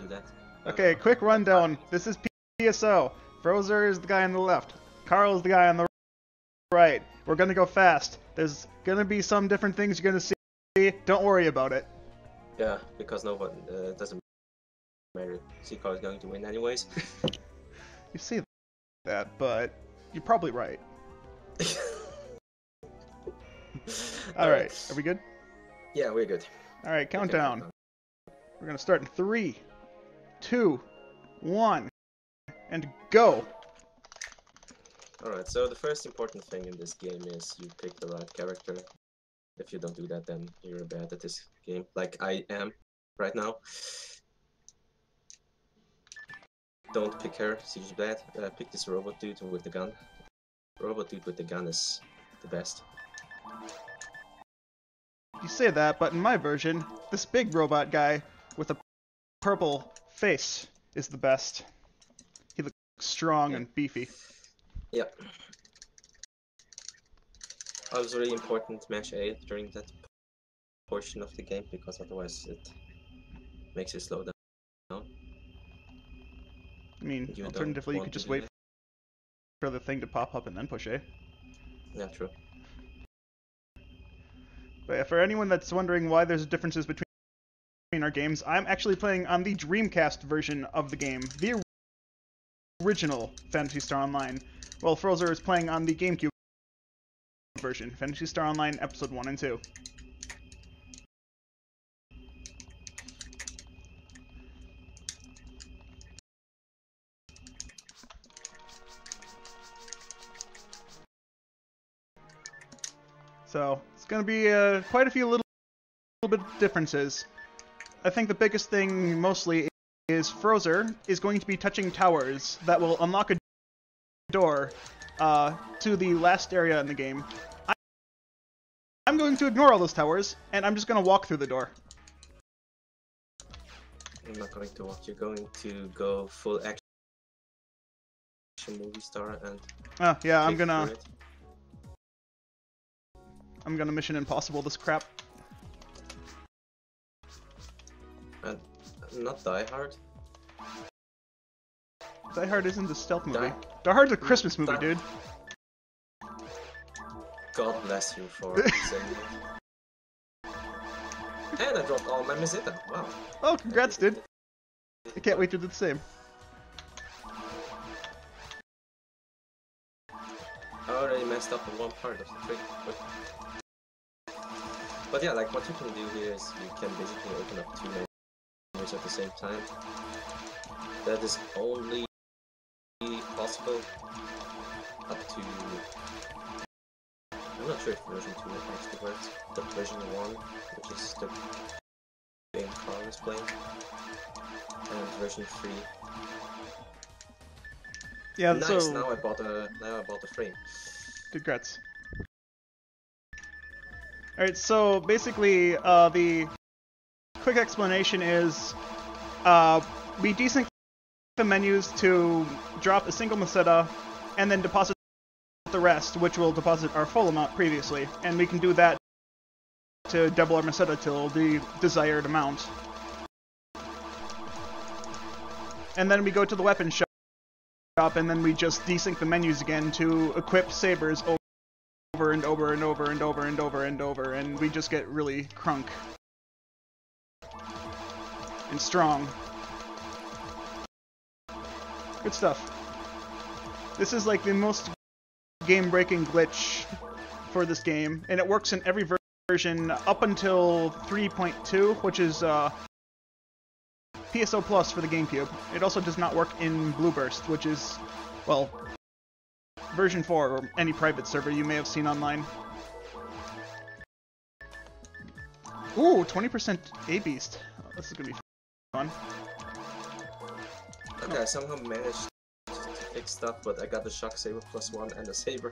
do that. Okay, quick rundown. This is PSO. Frozer is the guy on the left. Ckarl is the guy on the right. We're gonna go fast. There's gonna be some different things you're gonna see. Don't worry about it. Yeah, because no one doesn't matter. Ckarl is going to win anyways. You say that, but you're probably right. Alright, are we good? Yeah, we're good. Alright, countdown. We're gonna start in 3, 2, 1, and go! Alright, so the first important thing in this game is you pick the right character. If you don't do that, then you're bad at this game, like I am right now. Don't pick her, she's bad. Pick this robot dude with the gun. Robot dude with the gun is the best. You say that, but in my version, this big robot guy with a purple face is the best. He looks strong and beefy. Yep. Also really important to mash A during that portion of the game, because otherwise it makes you slow down. I mean, alternatively, you could just wait for the thing to pop up and then push A. Yeah, true. But yeah, for anyone that's wondering why there's differences between our games, I'm actually playing on the Dreamcast version of the game, the original Phantasy Star Online, while Frozer is playing on the GameCube version, Phantasy Star Online Episode 1 and 2. So, it's going to be quite a few little bit differences. I think the biggest thing, mostly, is Frozer is going to be touching towers that will unlock a door to the last area in the game. I'm going to ignore all those towers, and I'm just going to walk through the door. I'm not going to walk, you're going to go full action movie star and... yeah, I'm gonna Mission Impossible this crap. And not Die Hard. Die Hard isn't a stealth movie. Die Hard's a Christmas movie, dude. God bless you for saying that. And I dropped all my Meseta. Wow. Oh, congrats, dude. I can't wait to do the same. I already messed up in one part of the trick. But yeah, like what you can do here is you can basically open up 2 menus at the same time. That is only possible up to... I'm not sure if version 2 actually works, but version 1, which is the game Ckarl is playing, and version 3. Yeah, nice. so... Now I bought a frame. Congrats. Alright, so basically, the quick explanation is, we desync the menus to drop a single Meseta, and then deposit the rest, which will deposit our full amount previously, and we can do that to double our Meseta till the desired amount. And then we go to the weapon shop, and then we just desync the menus again to equip sabers over and over and over and over and over and over, and we just get really crunk and strong. Good stuff. This is like the most game-breaking glitch for this game, and it works in every version up until 3.2, which is PSO Plus for the GameCube. It also does not work in Blueburst, which is, well, version 4, or any private server you may have seen online. Ooh, 20% A-Beast. Oh, this is gonna be fun. Okay, I somehow managed to fix stuff, but I got the Shock Saber +1 and a Saber.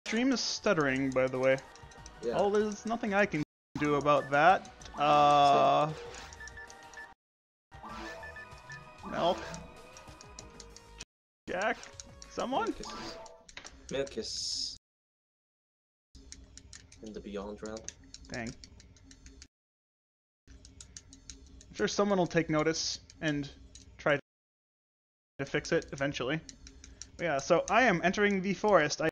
Stream is stuttering, by the way. Yeah. Oh, there's nothing I can do about that. Milk? Jack? Someone? Milk is in the Beyond realm. Dang. sure someone will take notice and try to fix it eventually. But yeah, so I am entering the forest. I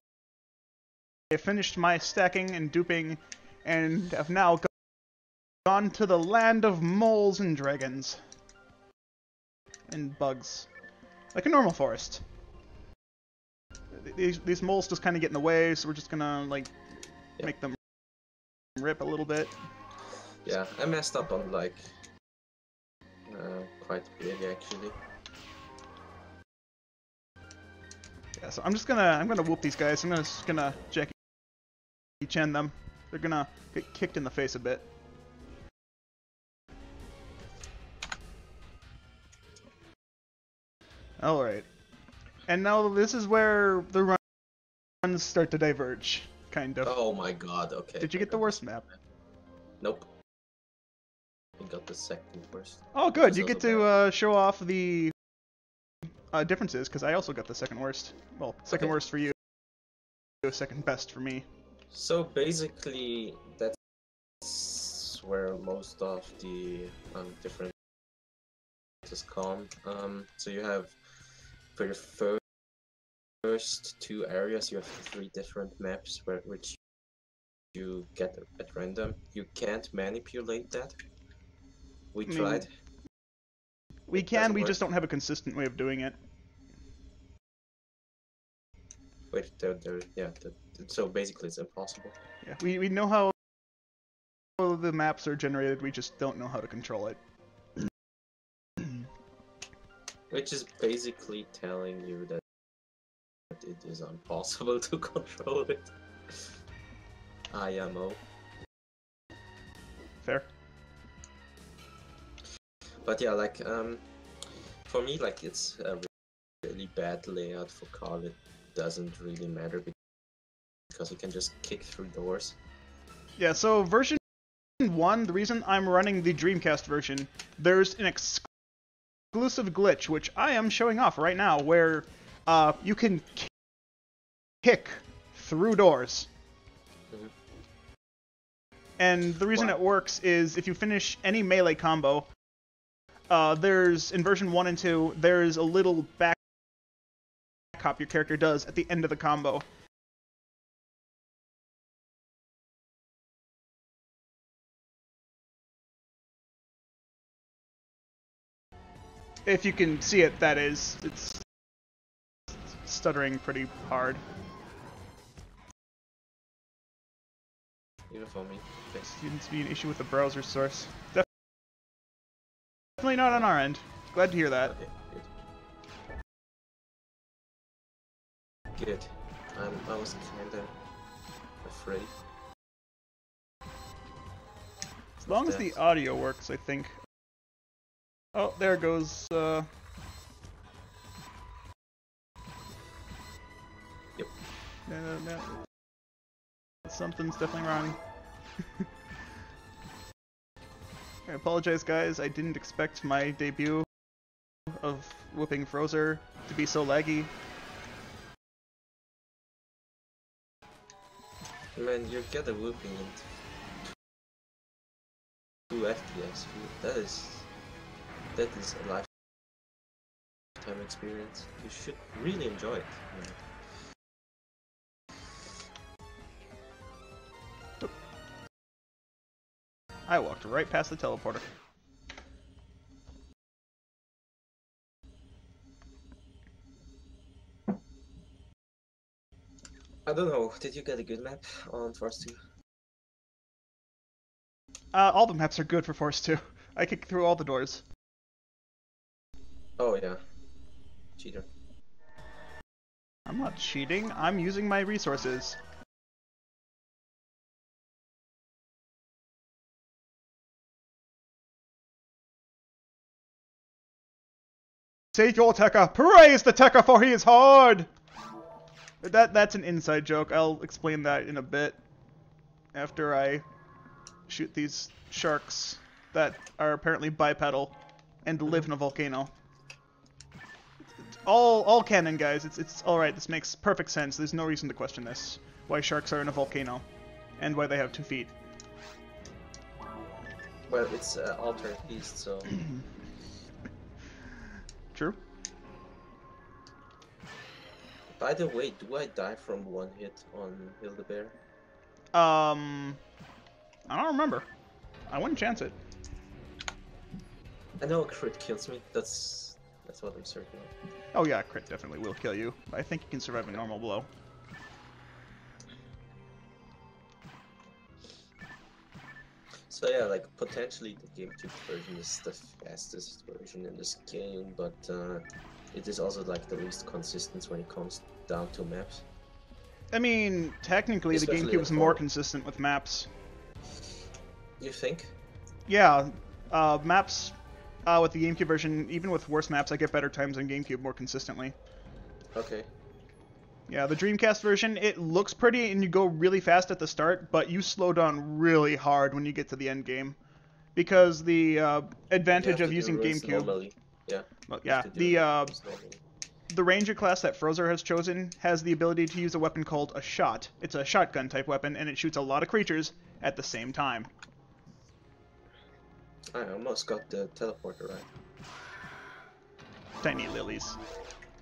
finished my stacking and duping and have now gone to the land of moles and dragons. And bugs. Like a normal forest. These moles just kind of get in the way, so we're just gonna, like, make them rip a little bit. Yeah, I messed up on, like, quite big, actually. Yeah, so I'm gonna whoop these guys. I'm just gonna Jackie Chan them. They're gonna get kicked in the face a bit. Alright. And now this is where the runs start to diverge, kind of. Oh my god, okay. Did you get the worst map? Nope. I got the second worst. Oh good, you get to show off the differences, because I also got the second worst. Well, second worst for you, second best for me. So basically, that's where most of the differences come. So you have, for the first two areas, you have 3 different maps which you get at random. You can't manipulate that. We tried. We can, we just don't have a consistent way of doing it. Wait, so basically it's impossible. Yeah, we know how the maps are generated, we just don't know how to control it. Which is basically telling you that it is impossible to control it. IMO. Fair. But yeah, like, for me, like, it's a really bad layout for Ckarl. It doesn't really matter because you can just kick through doors. Yeah, so version 1, the reason I'm running the Dreamcast version, there's an exclusive glitch, which I am showing off right now, where you can kick through doors. Mm-hmm. And the reason it works is if you finish any melee combo, there's, in version 1 and 2, there's a little back hop your character does at the end of the combo. If you can see it, that is. It's stuttering pretty hard. Even for me. Okay. Seems to be an issue with the browser source. Definitely not on our end. Glad to hear that. Okay, good. Good. I was kinda afraid. As long as the audio works, I think. Oh, there goes, Yep. No. Something's definitely wrong. I apologize, guys. I didn't expect my debut of whooping Frozer to be so laggy. Man, you get a whooping in 2 FPS. That is a lifetime experience. You should really enjoy it. I walked right past the teleporter. I don't know, did you get a good map on Force 2? All the maps are good for Force 2. I kicked through all the doors. Oh yeah. Cheater. I'm not cheating, I'm using my resources. Save your Tekka! Praise the Tekka for he is hard! That's an inside joke. I'll explain that in a bit. After I shoot these sharks that are apparently bipedal and live in a volcano. All canon, guys. It's alright. This makes perfect sense. There's no reason to question this. Why sharks are in a volcano. And why they have 2 feet. Well, it's alternate beast, so... True. By the way, do I die from one hit on Hildebeer? I don't remember. I wouldn't chance it. I know a crit kills me. That's what I'm certain of. Oh yeah, crit definitely will kill you. I think you can survive a normal blow. So yeah, like potentially the GameCube version is the fastest version in this game, but it is also like the least consistent when it comes down to maps. I mean, technically the Especially GameCube's more consistent with maps. You think? Yeah, maps with the GameCube version, even with worse maps, I get better times on GameCube more consistently. Okay. Yeah, the Dreamcast version, it looks pretty and you go really fast at the start, but you slow down really hard when you get to the end game. Because the advantage of using GameCube... Normally. Yeah. Well, yeah, the Ranger class that Frozer has chosen has the ability to use a weapon called a shot. It's a shotgun type weapon, and it shoots a lot of creatures at the same time. I almost got the teleporter right. Tiny lilies.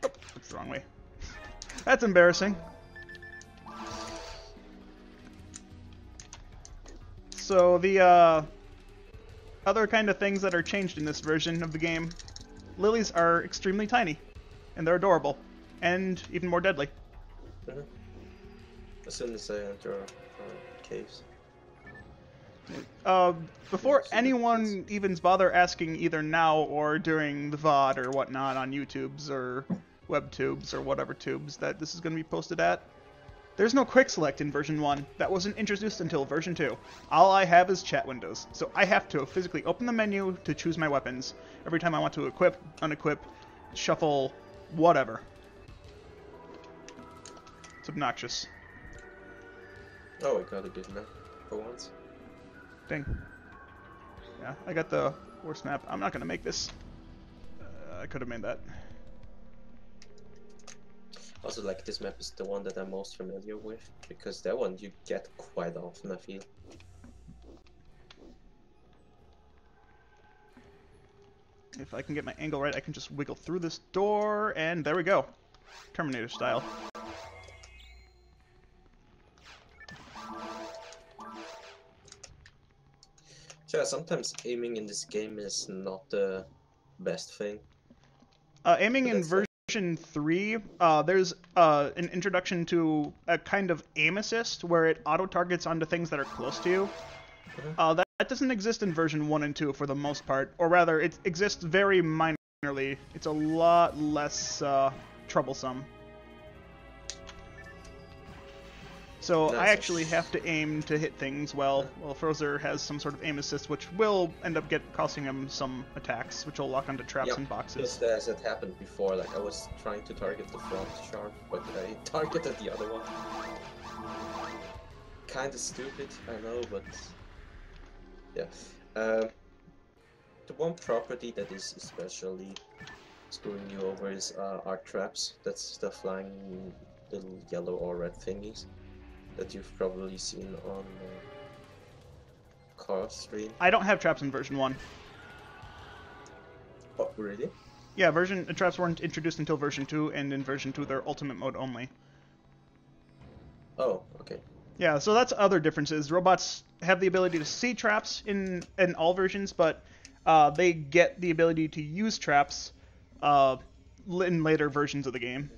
Oh, that's the wrong way. That's embarrassing. So the other kind of things that are changed in this version of the game, lilies are extremely tiny, and they're adorable, and even more deadly. Mm-hmm. As soon as I enter caves. Before anyone even bother asking either now or during the VOD or whatnot on YouTubes or WebTubes or whatever tubes that this is going to be posted at, there's no quick select in version 1. That wasn't introduced until version 2. All I have is chat windows, so I have to physically open the menu to choose my weapons every time I want to equip, unequip, shuffle, whatever. It's obnoxious. Oh, I got a good map for once. Dang. Yeah, I got the worst map. I'm not going to make this. I could have made that. Also, like, this map is the one that I'm most familiar with, because that one you get quite often, I feel. If I can get my angle right, I can just wiggle through this door, and there we go. Terminator style. So yeah, sometimes aiming in this game is not the best thing. Aiming in version 3, there's an introduction to a kind of aim assist where it auto-targets onto things that are close to you. That doesn't exist in version 1 and 2 for the most part, or rather, it exists very minorly. It's a lot less troublesome. So I actually have to aim to hit things well Frozer has some sort of aim assist, which will end up costing him some attacks, which will lock onto traps and boxes. Just as it happened before, like I was trying to target the front shark, but I targeted the other one. Kinda stupid, I know, but yeah. The one property that is especially screwing you over is art traps. That's the flying little yellow or red thingies that you've probably seen on Ckarl's stream. I don't have traps in version 1. Oh, really? Yeah, traps weren't introduced until version 2, and in version 2 they're ultimate mode only. Oh, okay. Yeah, so that's other differences. Robots have the ability to see traps in all versions, but they get the ability to use traps in later versions of the game.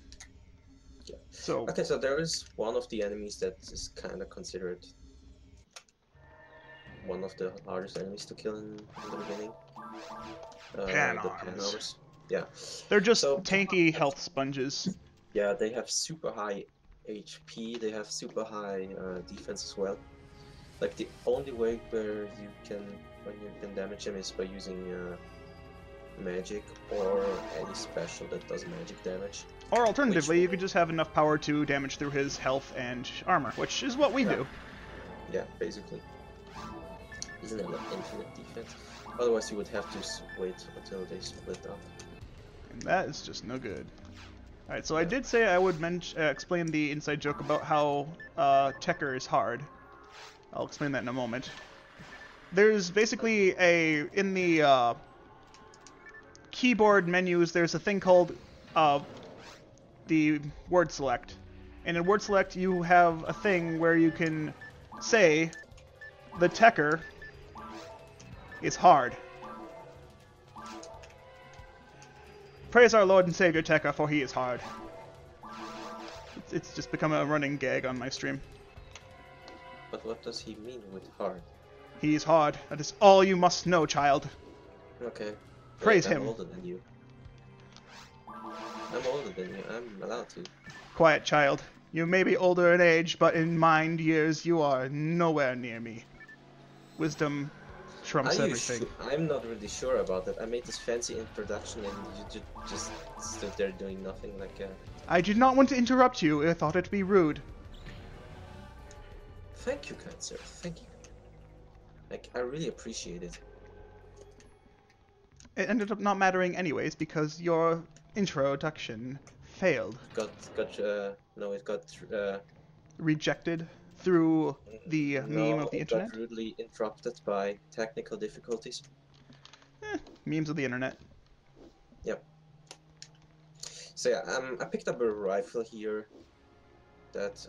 Yeah. So okay, so there is one of the enemies that is kind of considered one of the hardest enemies to kill in the beginning. The Pan-Arms. Yeah. They're just tanky health sponges. Yeah, they have super high HP, they have super high defense as well. Like the only way when you can damage him is by using magic or any special that does magic damage. Or alternatively, you could just have enough power to damage through his health and armor, which is what we do. Yeah, basically. Isn't it like infinite defense? Otherwise you would have to wait until they split up. And that is just no good. Alright, so I did say I would explain the inside joke about how Ckarl is hard. I'll explain that in a moment. There's basically in the keyboard menus, there's a thing called the word select. And in word select, you have a thing where you can say the Ckarl is hard. Praise our Lord and Savior Ckarl, for he is hard. It's just become a running gag on my stream. But what does he mean with hard? He is hard. That is all you must know, child. Okay. Praise Wait, him. I'm older than you. I'm older than you. I'm allowed to. Quiet, child. You may be older in age, but in mind years you are nowhere near me. Wisdom trumps everything. I'm not really sure about that. I made this fancy introduction and you just stood there doing nothing like I did not want to interrupt you. I thought it'd be rude. Thank you, kind sir. Thank you. Like, I really appreciate it. It ended up not mattering anyways because your introduction failed. It got Rejected through the meme of the internet? it got rudely interrupted by technical difficulties. Memes of the internet. Yep. So yeah, I picked up a rifle here that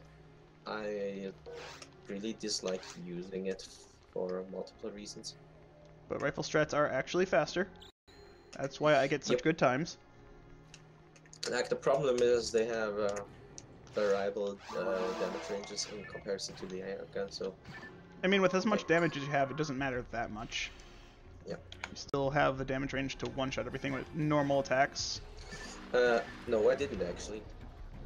I really dislike using it for multiple reasons. But rifle strats are actually faster. That's why I get such good times. Like, the problem is they have variable damage ranges in comparison to the air gun, so... I mean, with as much damage as you have, it doesn't matter that much. Yep. You still have the damage range to one-shot everything with normal attacks. No, I didn't actually.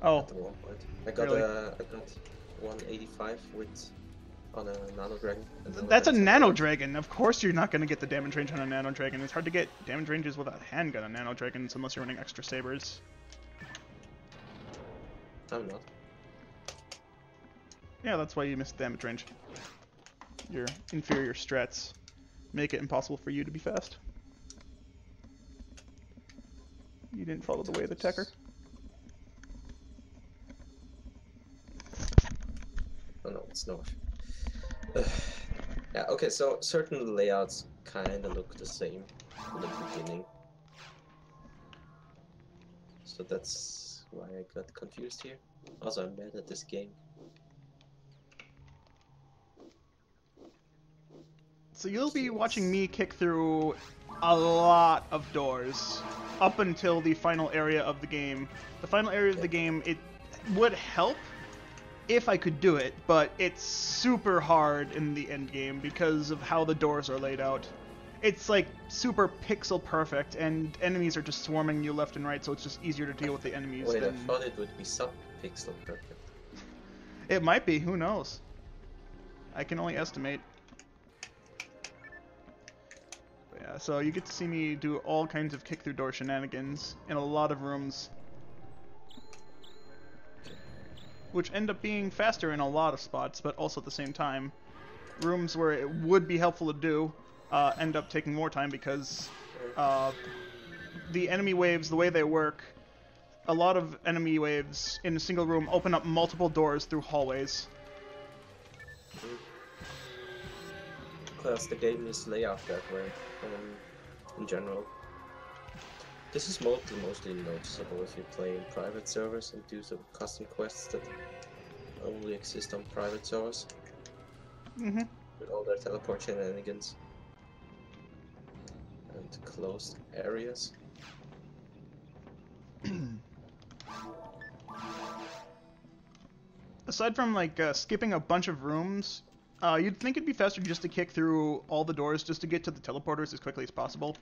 Oh. At the one point. I got 185 on a Nano Dragon. That's a Nano Dragon. Of course you're not going to get the damage range on a Nano Dragon. It's hard to get damage ranges with a handgun on Nano Dragons unless you're running extra sabers. I'm not. Yeah, that's why you missed damage range. Your inferior strats make it impossible for you to be fast. You didn't follow the way of the Ckarl. Oh no, it's not. Yeah, okay, so certain layouts kinda look the same in the beginning. So that's why I got confused here. Also, I'm bad at this game. So you'll be watching me kick through a lot of doors up until the final area of the game. The final area of the game, it would help if I could do it, but it's super hard in the end game because of how the doors are laid out. It's like super pixel perfect, and enemies are just swarming you left and right, so it's just easier to deal with the enemies. Wait, I thought it would be sub-pixel perfect. It might be, who knows? I can only estimate. But yeah, so you get to see me do all kinds of kick through door shenanigans in a lot of rooms, which end up being faster in a lot of spots, but also at the same time, rooms where it would be helpful to do end up taking more time because the enemy waves, the way they work, a lot of enemy waves in a single room open up multiple doors through hallways. Plus, the game is laid out that way, in general. This is mostly noticeable if you play in private servers and do some custom quests that only exist on private servers. Mm-hmm. With all their teleport shenanigans. And closed areas. Aside from like skipping a bunch of rooms, you'd think it'd be faster just to kick through all the doors just to get to the teleporters as quickly as possible.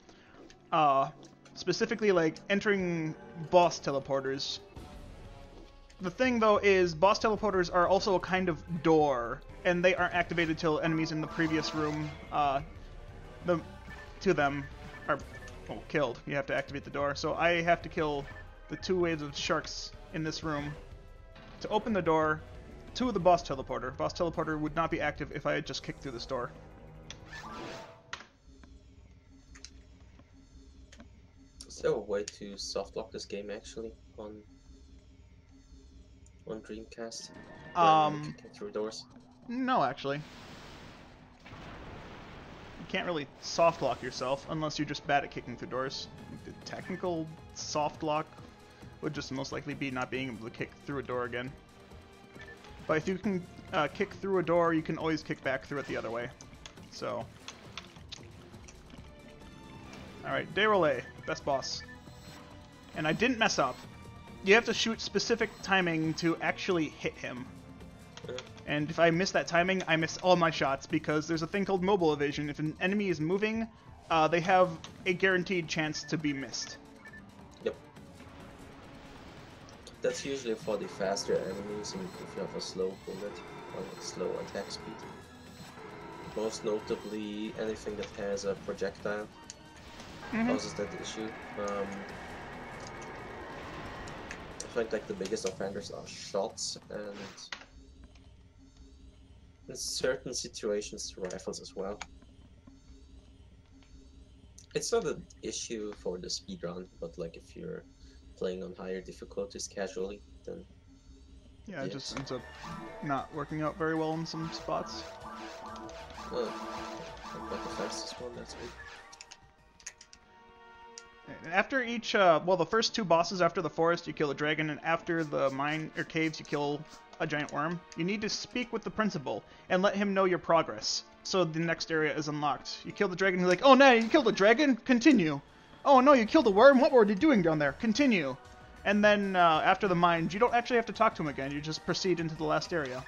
Specifically, like entering boss teleporters. The thing though is, boss teleporters are also a kind of door, and they aren't activated till enemies in the previous room, the two of them are killed. You have to activate the door, so I have to kill the 2 waves of sharks in this room to open the door to the boss teleporter. Boss teleporter would not be active if I had just kicked through this door. Is there a way to softlock this game actually on Dreamcast? Kicking through doors? No, actually. can't really soft lock yourself unless you're just bad at kicking through doors. The technical soft lock would just most likely be not being able to kick through a door again. But if you can kick through a door, you can always kick back through it the other way. So, alright, Derole, best boss. And I didn't mess up. You have to shoot specific timing to actually hit him. And if I miss that timing, I miss all my shots, because there's a thing called mobile evasion. If an enemy is moving, they have a guaranteed chance to be missed. Yep. That's usually for the faster enemies, and if you have a slow bullet or a slow attack speed. Most notably, anything that has a projectile causes that issue. I think like the biggest offenders are shots, and in certain situations rifles as well. It's not an issue for the speedrun, but like if you're playing on higher difficulties casually, then yeah, it just ends up not working out very well in some spots. Not the fastest one, that's good. After each, well, the first two bosses after the forest, you kill a dragon, and after the mine or caves, you kill a giant worm. You need to speak with the principal and let him know your progress, so the next area is unlocked. You kill the dragon, he's like, "Oh no, you killed the dragon? Continue." "Oh no, you killed the worm? What were you doing down there? Continue." And then after the mines, you don't actually have to talk to him again. You just proceed into the last area.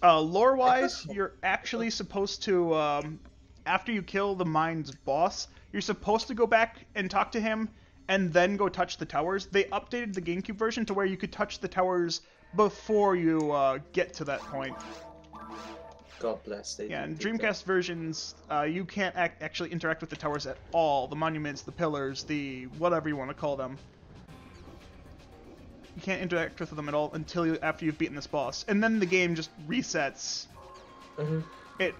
Lore-wise, you're actually supposed to, after you kill the mines boss, you're supposed to go back and talk to him, and then go touch the towers. They updated the GameCube version to where you could touch the towers before you get to that point. God bless. Yeah, in Dreamcast versions, you can't actually interact with the towers at all. The monuments, the pillars, the whatever you want to call them. You can't interact with them at all until after you've beaten this boss. And then the game just resets. It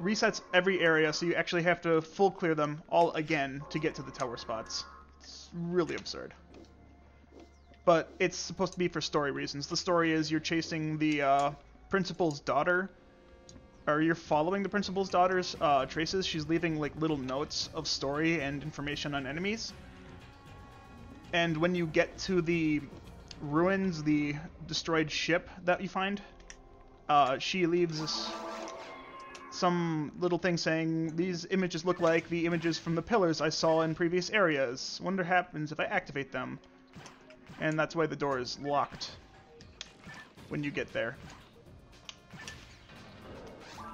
resets every area, so you actually have to full clear them all again to get to the tower spots. It's really absurd. But it's supposed to be for story reasons. The story is you're chasing the principal's daughter, or you're following the principal's daughter's traces. She's leaving like little notes of story and information on enemies. And when you get to the ruins, the destroyed ship that you find, she leaves some little thing saying, "These images look like the images from the pillars I saw in previous areas. Wonder what happens if I activate them." And that's why the door is locked when you get there.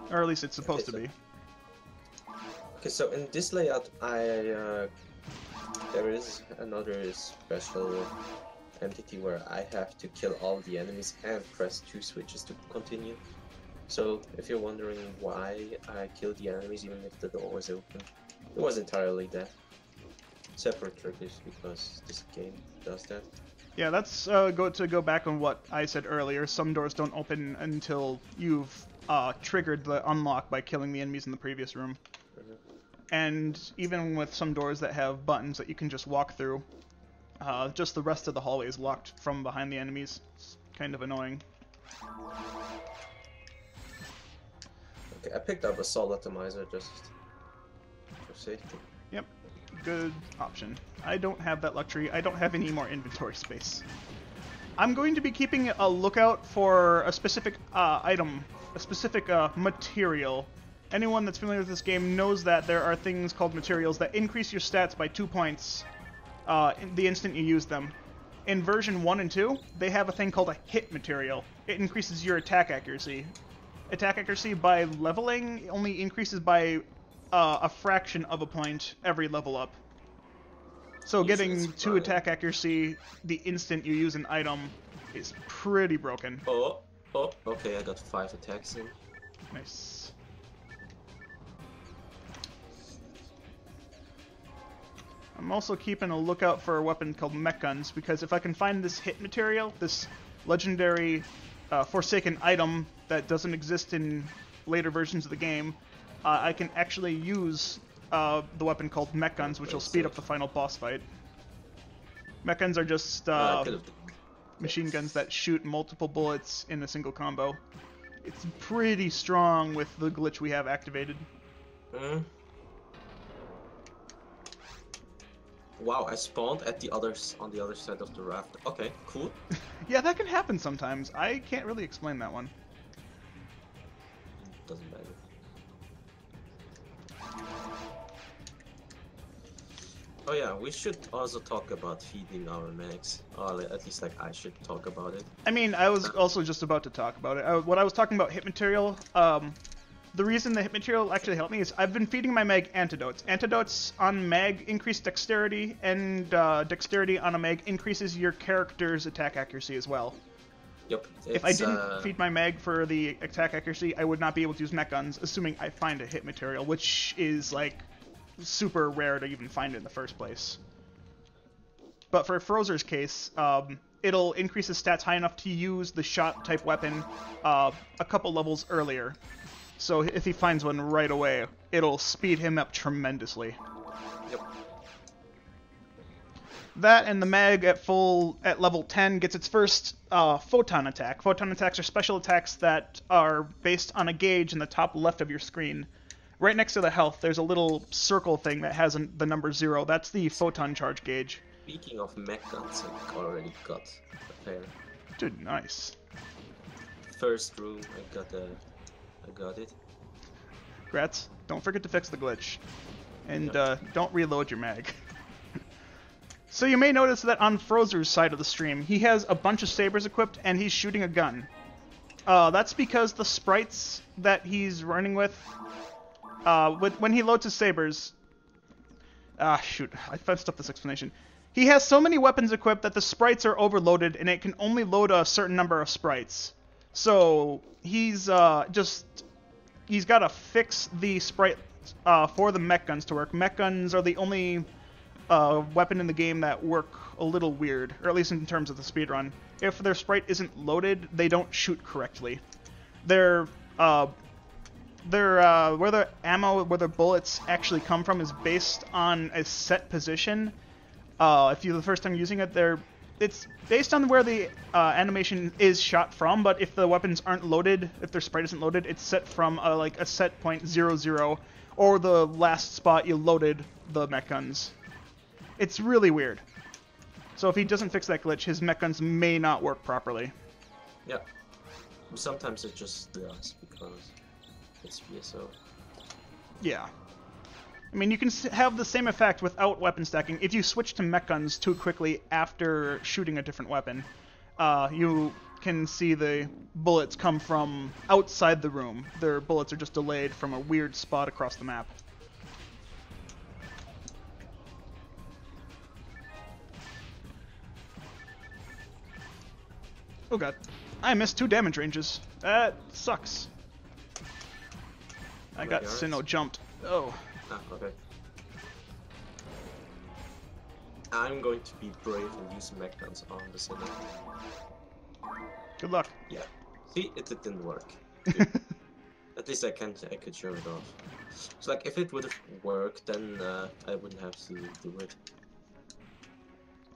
Or at least it's supposed to be. Okay, so in this layout, there is another special entity where I have to kill all the enemies and press 2 switches to continue. So if you're wondering why I killed the enemies even if the door was open, it was entirely that. Separate triggers, because this game does that. Yeah, that's go back on what I said earlier. Some doors don't open until you've triggered the unlock by killing the enemies in the previous room. And even with some doors that have buttons that you can just walk through, just the rest of the hallway is locked from behind the enemies. It's kind of annoying. Okay, I picked up a Soul Atomizer just for safety. Yep, good option. I don't have that luxury. I don't have any more inventory space. I'm going to be keeping a lookout for a specific item, a specific material. Anyone that's familiar with this game knows that there are things called materials that increase your stats by 2 points the instant you use them. In version 1 and 2, they have a thing called a hit material. It increases your attack accuracy. Attack accuracy by leveling only increases by a fraction of a point every level up. So getting 2 attack accuracy the instant you use an item is pretty broken. Oh, okay, I got 5 attacks in. Nice. I'm also keeping a lookout for a weapon called mech guns, because if I can find this hit material, this legendary Forsaken item that doesn't exist in later versions of the game, I can actually use the weapon called mech guns, which will speed up the final boss fight. Mech guns are just machine guns that shoot multiple bullets in a single combo. It's pretty strong with the glitch we have activated. Hmm. Wow, I spawned at on the other side of the raft. Okay, cool. Yeah, that can happen sometimes. I can't really explain that one. Doesn't matter. Oh yeah, we should also talk about feeding our mechs. At least like I should talk about it. I mean, I was also just about to talk about it. What I was talking about hit material, the reason the hit material actually helped me is I've been feeding my Meg antidotes. Antidotes on Meg increase dexterity, and dexterity on a Meg increases your character's attack accuracy as well. Yep. If I didn't feed my Meg for the attack accuracy, I would not be able to use mech guns, assuming I find a hit material, which is like super rare to even find it in the first place. But for Frozer's case, it'll increase his stats high enough to use the shot type weapon a couple levels earlier. So if he finds one right away, it'll speed him up tremendously. Yep. That and the Mag at level 10 gets its first photon attack. Photon attacks are special attacks that are based on a gauge in the top left of your screen. Right next to the health, there's a little circle thing that has the number 0. That's the photon charge gauge. Speaking of mech guns, I already got a pair. Dude, nice. First room, I got it. Grats, don't forget to fix the glitch. And don't reload your mag. So you may notice that on Frozer's side of the stream, he has a bunch of sabers equipped and he's shooting a gun. That's because the sprites that he's running with, when he loads his sabers... shoot, I messed up this explanation. He has so many weapons equipped that the sprites are overloaded and it can only load a certain number of sprites. So he's got to fix the sprite for the mech guns to work. Mech guns are the only weapon in the game that work a little weird, or at least in terms of the speedrun. If their sprite isn't loaded, they don't shoot correctly. Where the ammo, where the bullets actually come from is based on a set position. If you're the first time using it, it's based on where the animation is shot from, but if the weapons aren't loaded, if their sprite isn't loaded, it's set from like a set point 00, or the last spot you loaded the mech guns. It's really weird. So if he doesn't fix that glitch, his mech guns may not work properly. Yeah. Sometimes it just does because it's VSO. Yeah. I mean, you can have the same effect without weapon stacking. If you switch to mech guns too quickly after shooting a different weapon, you can see the bullets come from outside the room. Their bullets are just delayed from a weird spot across the map. Oh god. I missed 2 damage ranges. That sucks. I got Sinnoh jumped. Oh. Ah, okay. I'm going to be brave and use mech guns on the Sinnoh. Good luck. Yeah. See, it didn't work. At least I could show it off. So like, if it would have worked, then I wouldn't have to do it.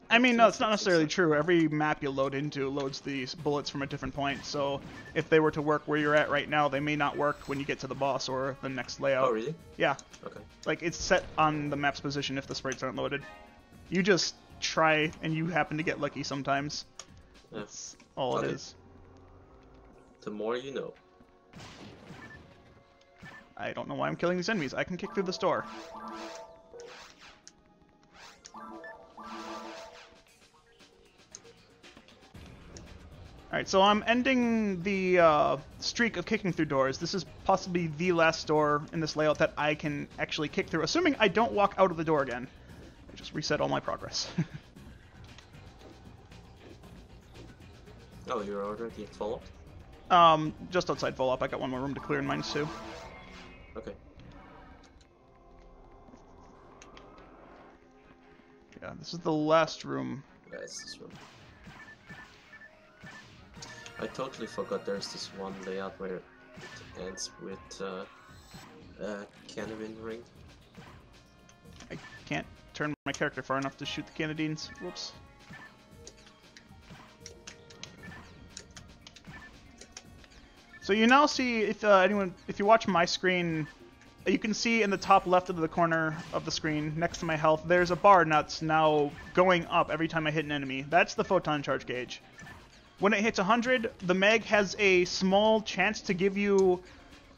I mean, no, it's not necessarily true. Every map you load into loads these bullets from a different point, so if they were to work where you're at right now, they may not work when you get to the boss or the next layout. Oh, really? Yeah. Okay. Like, it's set on the map's position if the sprites aren't loaded. You just try, and you happen to get lucky sometimes. Yeah. That's all it is. The more you know. I don't know why I'm killing these enemies. I can kick through this door. Alright, so I'm ending the streak of kicking through doors. This is possibly the last door in this layout that I can actually kick through, assuming I don't walk out of the door again. I just reset all my progress. Oh, you're already at follow-up? Just outside follow-up. I got one more room to clear in -2. Okay. Yeah, this is the last room. Yeah, it's this room. I totally forgot there's this one layout where it ends with Cannon ring. I can't turn my character far enough to shoot the Cannadines. Whoops. So you now see, if you watch my screen, you can see in the top left of the corner of the screen, next to my health, there's a bar that's now going up every time I hit an enemy. That's the photon charge gauge. When it hits 100, the mag has a small chance to give you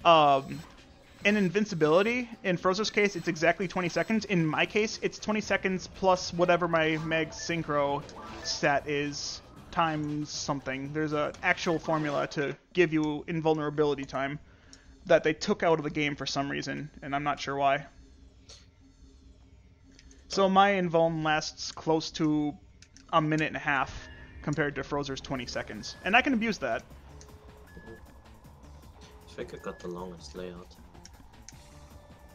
an invincibility. In Frozer's case, it's exactly 20 seconds. In my case, it's 20 seconds plus whatever my mag synchro stat is, times something. There's an actual formula to give you invulnerability time that they took out of the game for some reason, and I'm not sure why. So my invuln lasts close to a minute and a half compared to Frozer's 20 seconds, and I can abuse that. I think I got the longest layout.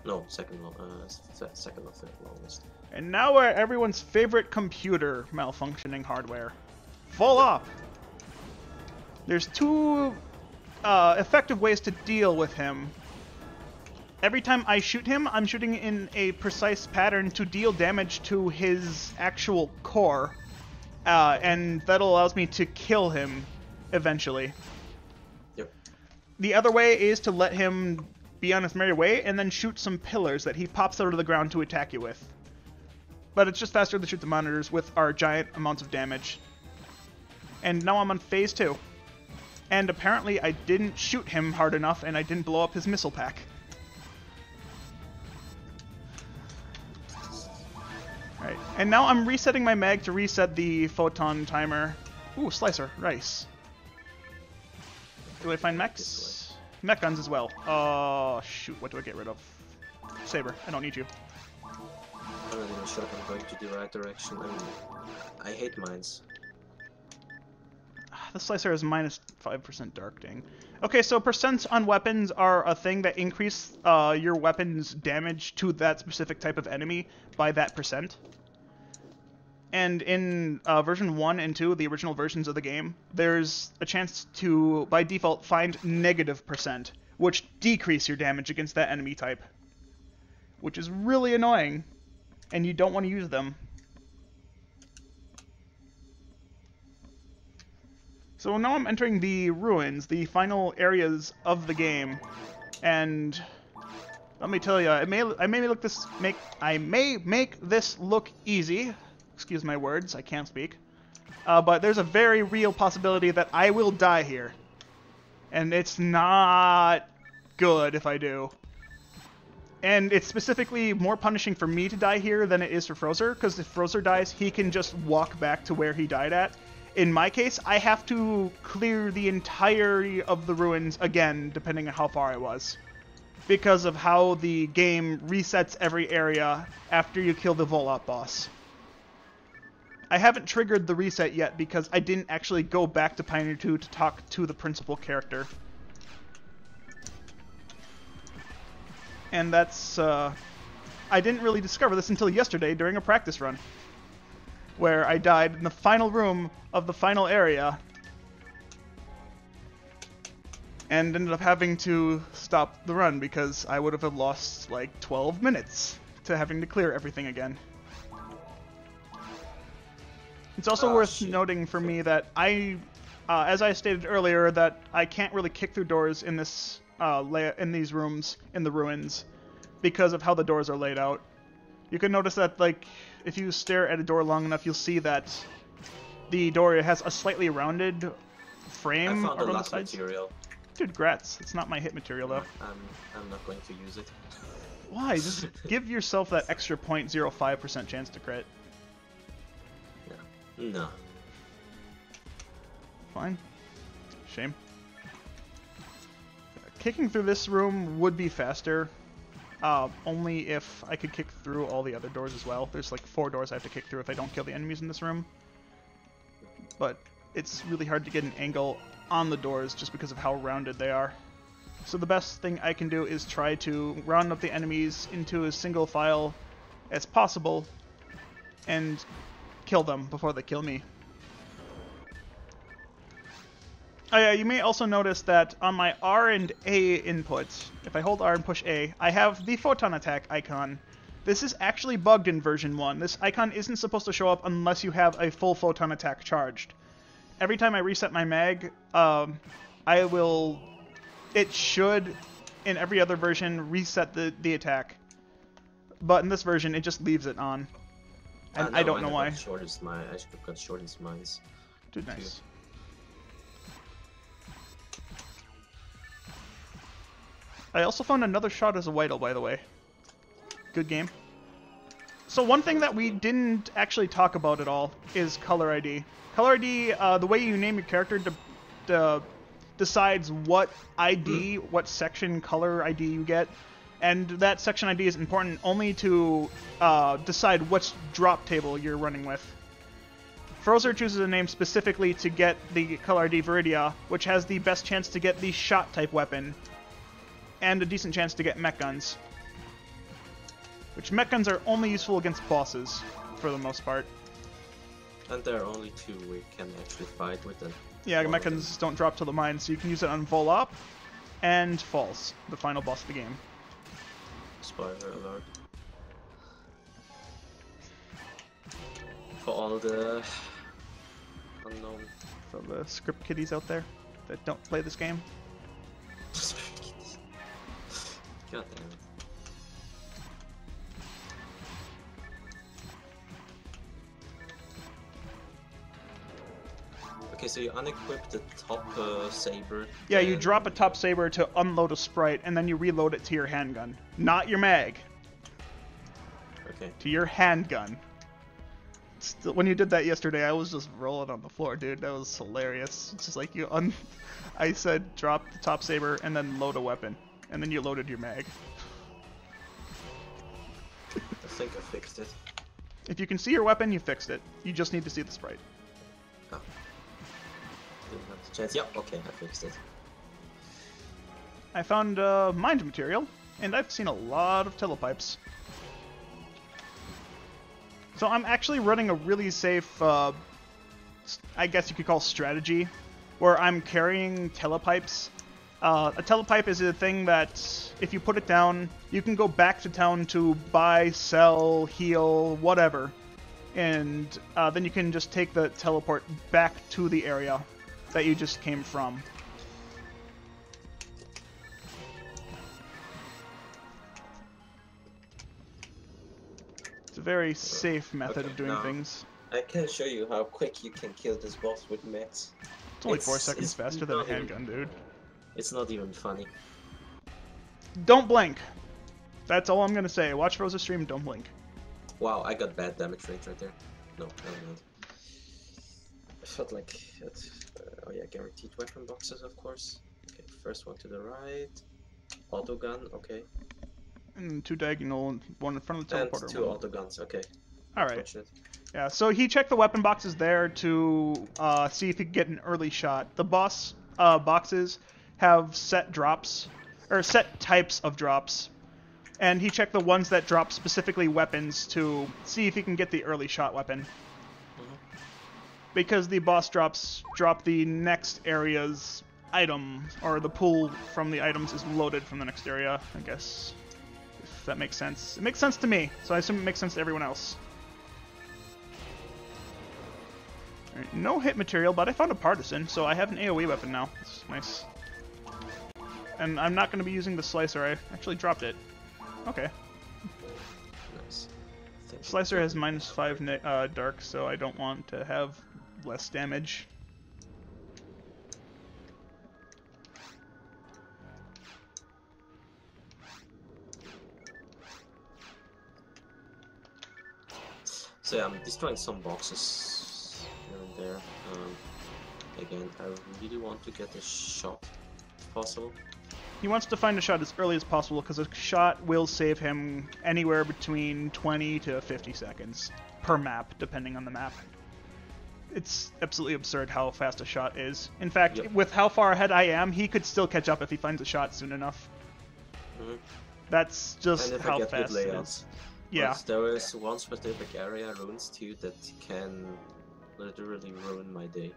No, second or third longest. And now we're everyone's favorite computer malfunctioning hardware. Full up! There's two effective ways to deal with him. Every time I shoot him, I'm shooting in a precise pattern to deal damage to his actual core, and that allows me to kill him eventually. Yep. The other way is to let him be on his merry way and then shoot some pillars that he pops out of the ground to attack you with. But it's just faster to shoot the monitors with our giant amounts of damage. And now I'm on phase 2. And apparently I didn't shoot him hard enough and I didn't blow up his missile pack. Alright, and now I'm resetting my mag to reset the photon timer. Ooh, slicer, rice. Do I find mechs? Mech guns as well. Oh, shoot, what do I get rid of? Saber, I don't need you. I'm not even sure if I'm going to the right direction. I hate mines. The slicer is minus 5% dark, dang. Okay, so percents on weapons are a thing that increase your weapon's damage to that specific type of enemy by that percent. And in version 1 and 2, the original versions of the game, there's a chance to, by default, find negative percent, which decrease your damage against that enemy type. Which is really annoying, and you don't want to use them. So now I'm entering the ruins, the final areas of the game, and let me tell you, I may make this look easy. Excuse my words, I can't speak. But there's a very real possibility that I will die here, and it's not good if I do. And it's specifically more punishing for me to die here than it is for Frozer, because if Frozer dies, he can just walk back to where he died at. In my case, I have to clear the entirety of the ruins again, depending on how far I was. Because of how the game resets every area after you kill the Volop boss. I haven't triggered the reset yet because I didn't actually go back to Pioneer 2 to talk to the principal character. And that's, I didn't really discover this until yesterday during a practice run, where I died in the final room of the final area and ended up having to stop the run because I would have lost like 12 minutes to having to clear everything again. It's also worth noting for me that as I stated earlier, that I can't really kick through doors in this in these rooms in the ruins because of how the doors are laid out. You can notice that, like, if you stare at a door long enough, you'll see that the door has a slightly rounded frame around the sides. Material. Dude, grats. It's not my hit material, though. I'm not going to use it. Why? Just give yourself that extra 0.05% chance to crit. No. Fine. Shame. Kicking through this room would be faster. Only if I could kick through all the other doors as well. There's like 4 doors I have to kick through if I don't kill the enemies in this room. But it's really hard to get an angle on the doors just because of how rounded they are. So the best thing I can do is try to round up the enemies into a single file as possible and kill them before they kill me. Oh yeah, you may also notice that on my R and A inputs, if I hold R and push A, I have the photon attack icon. This is actually bugged in version 1. This icon isn't supposed to show up unless you have a full photon attack charged. Every time I reset my mag, I will it should, in every other version, reset the attack. But in this version, it just leaves it on. And No, I don't know why. I should have got shortest mines. Dude, nice. I also found another shot as a Whittle, by the way. Good game. So one thing that we didn't actually talk about at all is color ID. Color ID, the way you name your character decides what ID, what section color ID you get. And that section ID is important only to decide which drop table you're running with. Frozer chooses a name specifically to get the color ID Viridia, which has the best chance to get the shot-type weapon, and a decent chance to get mech guns. Which mech guns are only useful against bosses, for the most part. And there are only two we can actually fight with them. Yeah, mech guns don't drop to the mine, so you can use it on Volop and Falls, the final boss of the game. Spoiler alert. For all the unknown. For the script kiddies out there that don't play this game. God damn it. Okay, so you unequip the top saber. Yeah, you drop a top saber to unload a sprite, and then you reload it to your handgun. Not your mag. Okay. To your handgun. Still, when you did that yesterday, I was just rolling on the floor, dude. That was hilarious. It's just like I said drop the top saber and then load a weapon. And then you loaded your mag. I think I fixed it. If you can see your weapon, you fixed it. You just need to see the sprite. Oh. Didn't have the chance. Yep, okay, I fixed it. I found mined material, and I've seen a lot of telepipes. So I'm actually running a really safe, I guess you could call strategy, where I'm carrying telepipes. A telepipe is a thing that, if you put it down, you can go back to town to buy, sell, heal, whatever. And then you can just take the teleport back to the area that you just came from. It's a very safe method of doing things. I can show you how quick you can kill this boss with mechs. It's only 4 seconds faster than a handgun, dude. It's not even funny. Don't blink. That's all I'm gonna say. Watch Rosa stream, don't blink. Wow, I got bad damage range right there. No, not. I felt like it. Oh yeah, guaranteed weapon boxes, of course. Okay, first one to the right. Auto gun, okay. And 2 diagonal, 1 in front of the teleporter. And 2 auto guns, okay. Alright. Yeah, so he checked the weapon boxes there to see if he could get an early shot. The boss boxes have set drops, or set types of drops. And he checked the ones that drop specifically weapons to see if he can get the early shot weapon. Because the boss drops drop the next area's item, or the pool from the items is loaded from the next area, I guess. If that makes sense. It makes sense to me, so I assume it makes sense to everyone else. Right, no hit material, but I found a partisan, so I have an AoE weapon now. That's nice. And I'm not going to be using the slicer, I actually dropped it. Okay. Nice. Slicer has -5 dark, so I don't want to have less damage. So yeah, I'm destroying some boxes here and there. Again, I really want to get a shot if possible. He wants to find a shot as early as possible because a shot will save him anywhere between 20 to 50 seconds per map, depending on the map. It's absolutely absurd how fast a shot is. In fact, with how far ahead I am, he could still catch up if he finds a shot soon enough. That's just how fast it is. Yeah. But there is one specific area, runes too, that can literally ruin my day.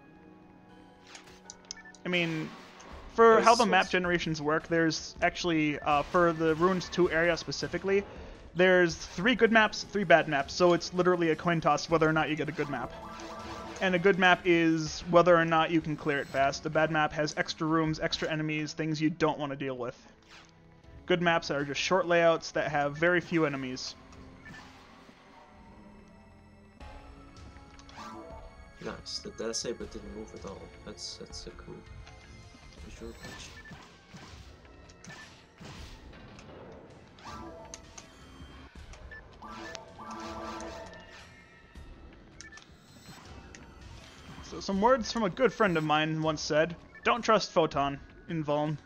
I mean, for how the map generations work, there's actually, for the Runes 2 area specifically, there's 3 good maps, 3 bad maps, so it's literally a coin toss whether or not you get a good map. And a good map is whether or not you can clear it fast. A bad map has extra rooms, extra enemies, things you don't want to deal with. Good maps are just short layouts that have very few enemies. Nice. The saber didn't move at all. That's a cool visual touch. So some words from a good friend of mine once said, don't trust Photon in Vuln.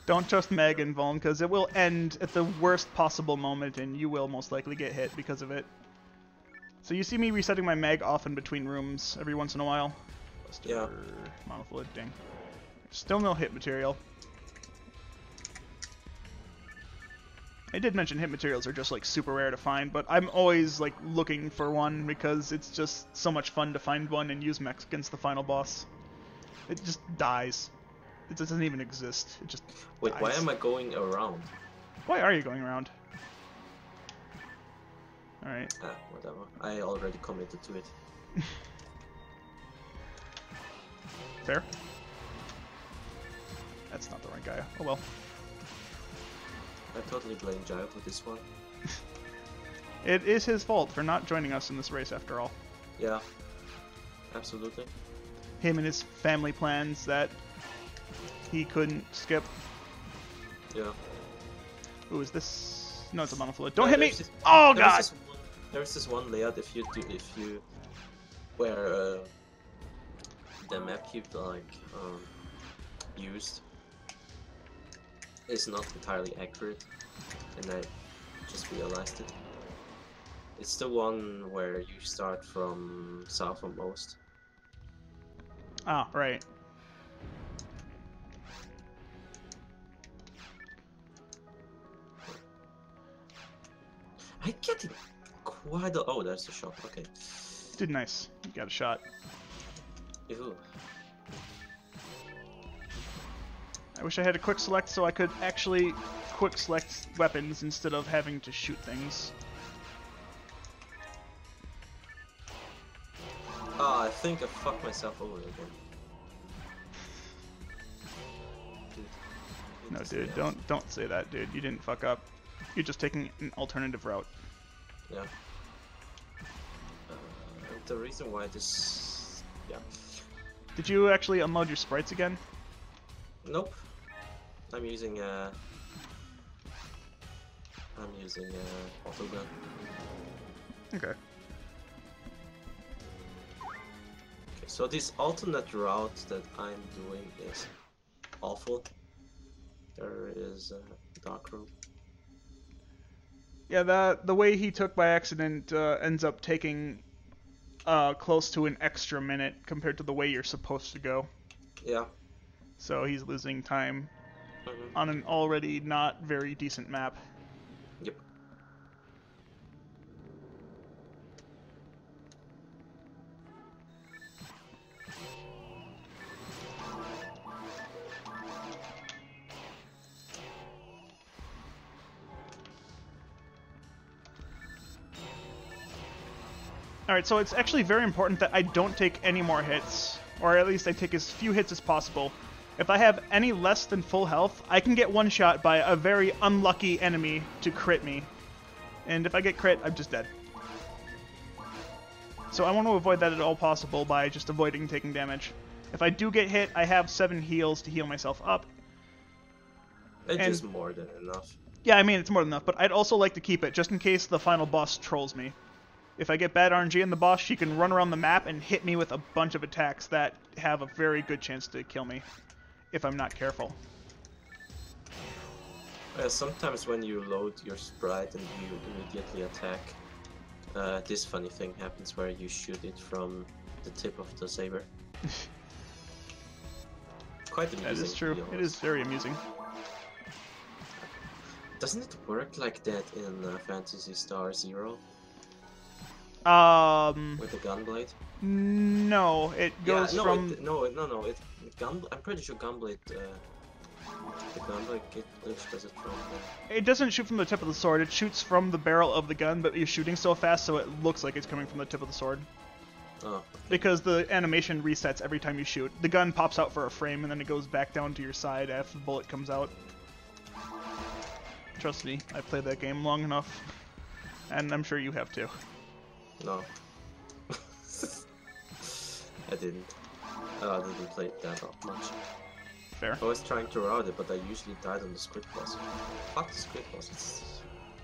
Don't trust Meg in Vuln, because it will end at the worst possible moment, and you will most likely get hit because of it. So you see me resetting my Meg often between rooms every once in a while. Buster, yeah. Monofluid, dang. Still no hit material. I did mention hit materials are just like super rare to find, but I'm always like looking for one because it's just so much fun to find one and use mechs against the final boss. It just dies. It doesn't even exist. It just Wait, dies. why am I going around? Why are you going around? Alright. Whatever. I already committed to it. Fair. That's not the right guy. Oh well. I totally blame Giant for this one. It is his fault for not joining us in this race after all. Yeah. Absolutely. Him and his family plans that he couldn't skip. Yeah. Ooh, is this? No, it's a monofluid. Don't hit me! This, Oh god! There's this one layout if you where the map you used is not entirely accurate, and I just realized it. It's the one where you start from southernmost. Ah, right. I'm getting quite a... Oh, there's a shot. Okay. Did nice. You got a shot. Ew. I wish I had a quick select so I could actually quick select weapons instead of having to shoot things. Ah, I think I fucked myself over again. No, dude, don't say that, dude. You didn't fuck up. You're just taking an alternative route. Yeah. The reason why this... Yeah. Did you actually unload your sprites again? Nope. I'm using auto gun. Okay. Okay, so this alternate route that I'm doing is awful. There is a dark room. Yeah, the way he took by accident ends up taking close to an extra minute compared to the way you're supposed to go. Yeah. So he's losing time on an already not very decent map. Yep. Alright, so it's actually very important that I don't take any more hits, or at least I take as few hits as possible. If I have any less than full health, I can get one shot by a very unlucky enemy to crit me. And if I get crit, I'm just dead. So I want to avoid that at all possible by just avoiding taking damage. If I do get hit, I have 7 heals to heal myself up. It's just more than enough. Yeah, I mean, it's more than enough, but I'd also like to keep it, just in case the final boss trolls me. If I get bad RNG in the boss, she can run around the map and hit me with a bunch of attacks that have a very good chance to kill me, if I'm not careful. Sometimes when you load your sprite and you immediately attack, this funny thing happens where you shoot it from the tip of the saber. Quite amusing. That is true. It is very amusing. Doesn't it work like that in Phantasy Star Zero? With the gunblade? No, it goes from... I'm pretty sure gunblade, the gunblade glitch does it from It doesn't shoot from the tip of the sword, it shoots from the barrel of the gun, but you're shooting so fast so it looks like it's coming from the tip of the sword. Oh. Because the animation resets every time you shoot. The gun pops out for a frame and then it goes back down to your side after the bullet comes out. Trust me, I've played that game long enough. And I'm sure you have too. No. I didn't. I didn't play it that much. Fair. I was trying to route it, but I usually died on the script boss. Fuck the script boss.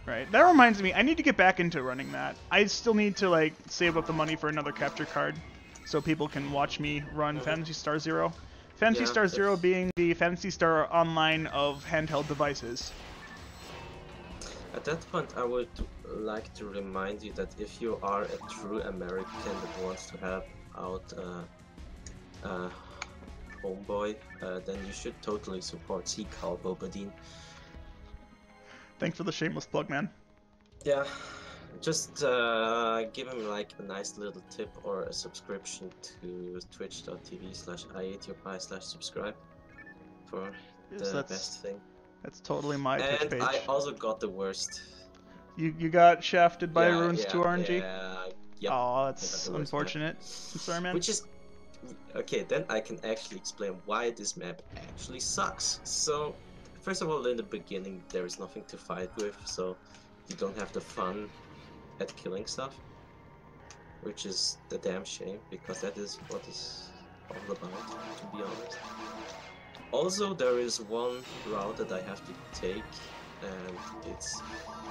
Right. That reminds me, I need to get back into running that. I still need to, like, save up the money for another capture card so people can watch me run Phantasy Star Zero. Phantasy Star Zero being the Phantasy Star Online of handheld devices. At that point, I would like to remind you that if you are a true American that wants to have out homeboy, then you should totally support Ckarl Bobadine. Thanks for the shameless plug, man. Yeah, just give him like a nice little tip or a subscription to twitch.tv/iatyopi/subscribe for the best thing. That's totally my Twitch page. And I also got the worst. You got shafted by Runes 2 RNG? Yeah, yep. Oh, that's unfortunate. I'm sorry, man. Which is... Okay, then I can actually explain why this map actually sucks. So, first of all, in the beginning, there is nothing to fight with, so you don't have the fun at killing stuff. Which is the damn shame, because that is what it's all about, to be honest. Also, there is one route that I have to take, and it's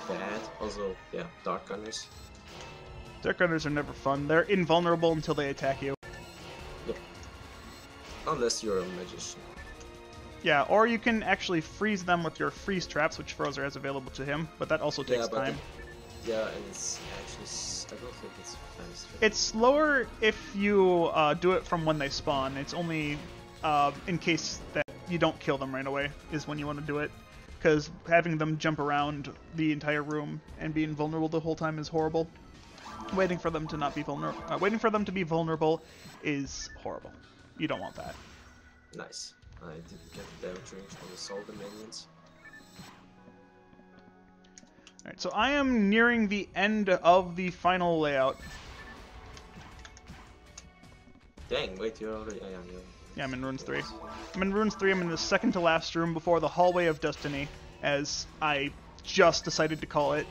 bad. Also, yeah, Dark Gunners. Dark Gunners are never fun. They're invulnerable until they attack you. Yep. Unless you're a magician. Yeah, or you can actually freeze them with your freeze traps, which Frozer has available to him, but that also takes time. Yeah, and it's actually... I don't think it's fast. It's slower if you do it from when they spawn. It's only in case that you don't kill them right away is when you want to do it. Because having them jump around the entire room and be invulnerable the whole time is horrible. Waiting for them to not be vulnerable. Waiting for them to be vulnerable is horrible. You don't want that. Nice. I didn't get the damage range on the Soldier minions. Alright, so I am nearing the end of the final layout. Dang, wait, you're already... Yeah, I'm in Runes 3. I'm in Runes 3, I'm in the second to last room before the Hallway of Destiny, as I just decided to call it.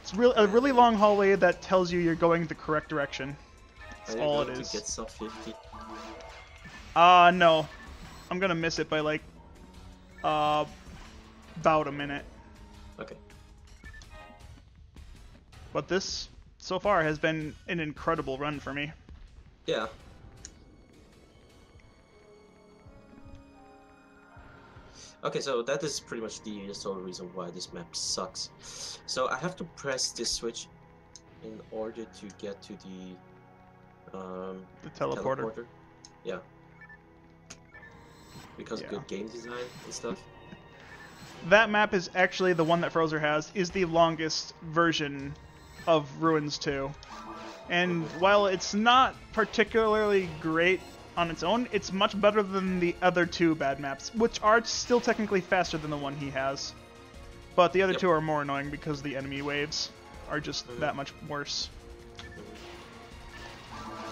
It's a really long hallway that tells you you're going the correct direction. That's all it is. To get sub 50? No. I'm gonna miss it by like, about a minute. Okay. But this, so far, has been an incredible run for me. Yeah. Okay, so that is pretty much the sole reason why this map sucks. So I have to press this switch in order to get to the teleporter. Yeah. Because good game design and stuff. That map is actually the one that Frozer has, is the longest version of Ruins 2. And while it's not particularly great on its own, it's much better than the other two bad maps, which are still technically faster than the one he has. But the other two are more annoying because the enemy waves are just that much worse.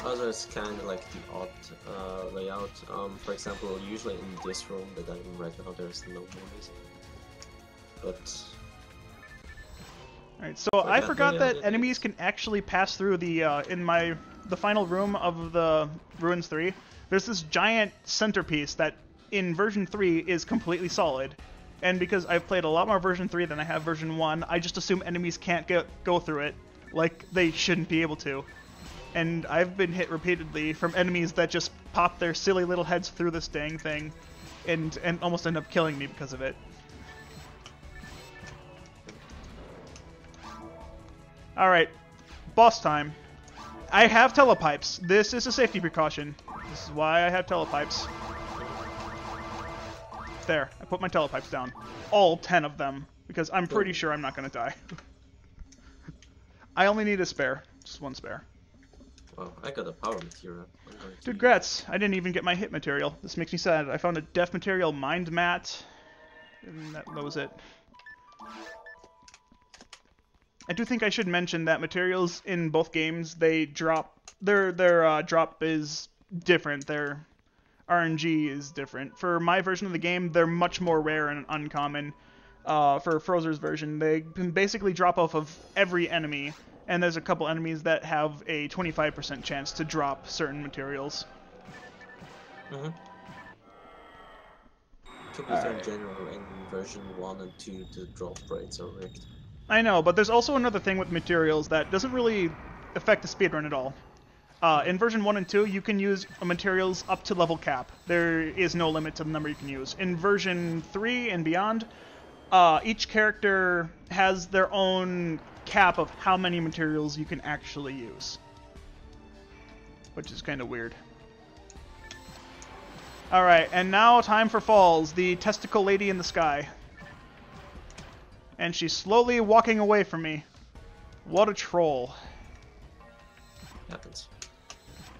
Also, it's kind of like the odd layout. For example, usually in this room that I'm in right now, there's no enemies. But... Alright, so I forgot that enemies can actually pass through the, the final room of the Ruins 3. There's this giant centerpiece that, in version 3, is completely solid. And because I've played a lot more version 3 than I have version 1, I just assume enemies can't go through it, like they shouldn't be able to. And I've been hit repeatedly from enemies that just pop their silly little heads through this dang thing, and almost end up killing me because of it. Alright, boss time. I have telepipes. This is a safety precaution. This is why I have telepipes. There, I put my telepipes down. All 10 of them, because I'm pretty sure I'm not going to die. I only need a spare. Just one spare. Well, I got a power material. Dude, grats. I didn't even get my hit material. This makes me sad. I found a death material mind mat, and that was it. I do think I should mention that materials in both games, they drop, their drop is different. Their RNG is different. For my version of the game, they're much more rare and uncommon. For Frozer's version, they can basically drop off of every enemy, and there's a couple enemies that have a 25% chance to drop certain materials. Mm-hmm. To be fair, in general, in version 1 and 2, the drop rates are rigged. I know, but there's also another thing with materials that doesn't really affect the speedrun at all. In version 1 and 2, you can use materials up to level cap. There is no limit to the number you can use. In version 3 and beyond, each character has their own cap of how many materials you can actually use. Which is kind of weird. Alright, and now time for Falls, the testicle lady in the sky. And she's slowly walking away from me. What a troll. Happens.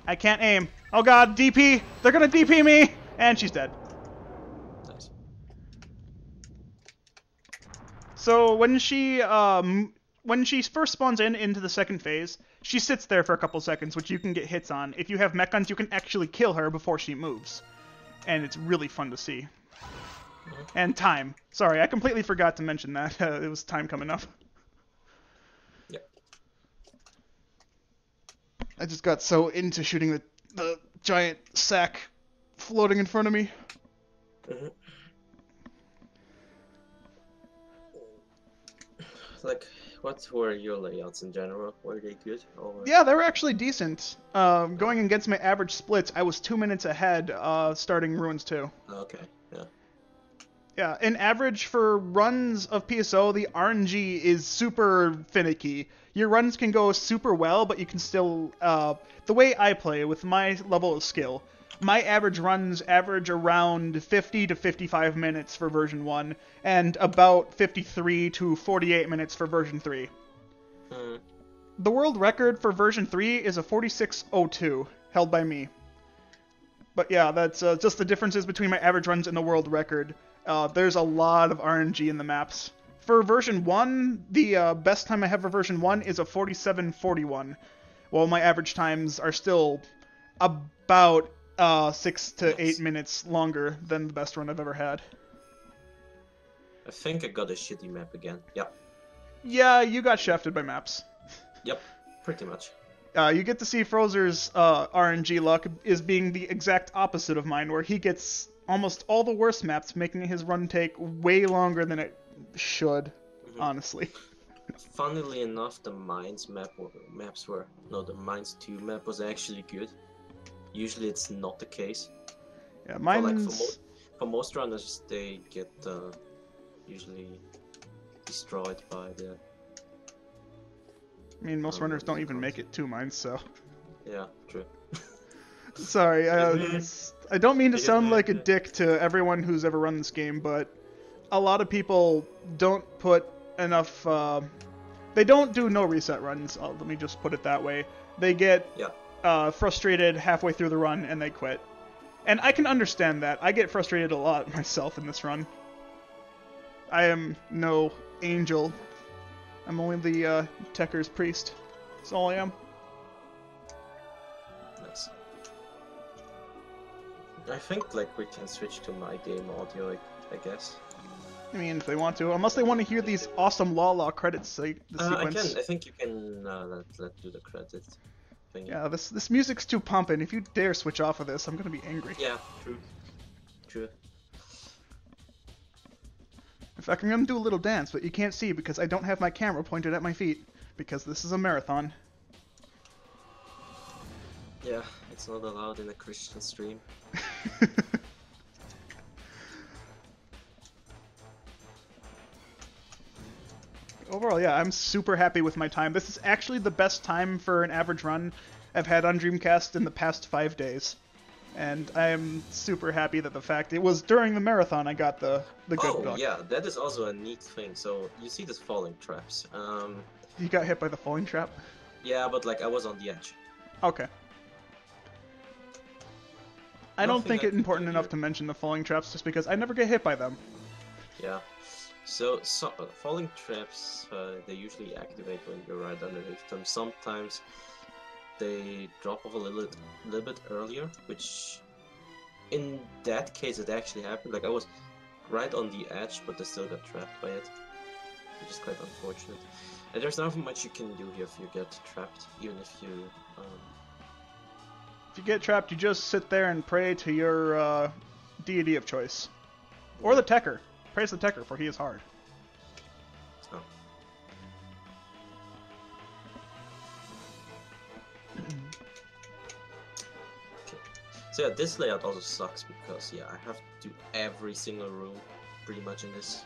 I can't aim. Oh god, DP! They're gonna DP me! And she's dead. Nice. So when she first spawns into the second phase, she sits there for a couple seconds, which you can get hits on. If you have mech guns, you can actually kill her before she moves. And it's really fun to see. And time. Sorry, I completely forgot to mention that. It was time coming up. Yep. I just got so into shooting the giant sack floating in front of me. Mm-hmm. Like, what were your layouts in general? Were they good? Or... Yeah, they were actually decent. Going against my average splits, I was 2 minutes ahead starting Ruins 2. Okay, yeah. Yeah, in average for runs of PSO, the RNG is super finicky. Your runs can go super well, but you can still... the way I play, with my level of skill, my average runs average around 50 to 55 minutes for version 1, and about 53 to 48 minutes for version 3. The world record for version 3 is a 46:02, held by me. But yeah, that's just the differences between my average runs and the world record. There's a lot of RNG in the maps. For version 1, the best time I have for version 1 is a 47:41, while my average times are still about 6 to 8 minutes longer than the best run I've ever had. I think I got a shitty map again. Yep. Yeah, you got shafted by maps. Yep, pretty much. You get to see Frozer's RNG luck is being the exact opposite of mine, where he gets almost all the worst maps, making his run take way longer than it should, honestly. Funnily enough, the Mines the Mines 2 map was actually good. Usually it's not the case. Yeah, mine's... For most runners, they get usually destroyed by the... I mean, most runners don't even make it 2 mines, so... Yeah, true. Sorry, I don't mean to sound like a dick to everyone who's ever run this game, but a lot of people don't put enough... they don't do no reset runs, let me just put it that way. They get frustrated halfway through the run and they quit. And I can understand that. I get frustrated a lot myself in this run. I am no angel. I'm only the Tekker's priest. That's all I am. Nice. I think like we can switch to my game audio, I guess. I mean, if they want to, unless they want to hear these awesome La credits sequence. I think you can let do the credit thing. Yeah, this music's too pumping. If you dare switch off of this, I'm gonna be angry. Yeah, true. True. In fact, I'm gonna do a little dance, but you can't see because I don't have my camera pointed at my feet, because this is a marathon. Yeah, it's not allowed in a Christian stream. Overall, yeah, I'm super happy with my time. This is actually the best time for an average run I've had on Dreamcast in the past 5 days. And I am super happy that the fact it was during the marathon I got the good luck. Oh, yeah, that is also a neat thing. So, you see these falling traps. You got hit by the falling trap? Yeah, but like I was on the edge. Okay. I don't think it's important enough to mention the falling traps just because I never get hit by them. Yeah. So falling traps, they usually activate when you're right underneath them. Sometimes they drop off a little bit earlier, which in that case it actually happened. Like I was right on the edge, but I still got trapped by it, which is quite unfortunate. And there's not much you can do here if you get trapped, even if you. If you get trapped, you just sit there and pray to your deity of choice, or the Tekker. Praise the Tekker, for he is hard. Oh. Okay. So yeah, this layout also sucks because yeah, I have to do every single room pretty much in this.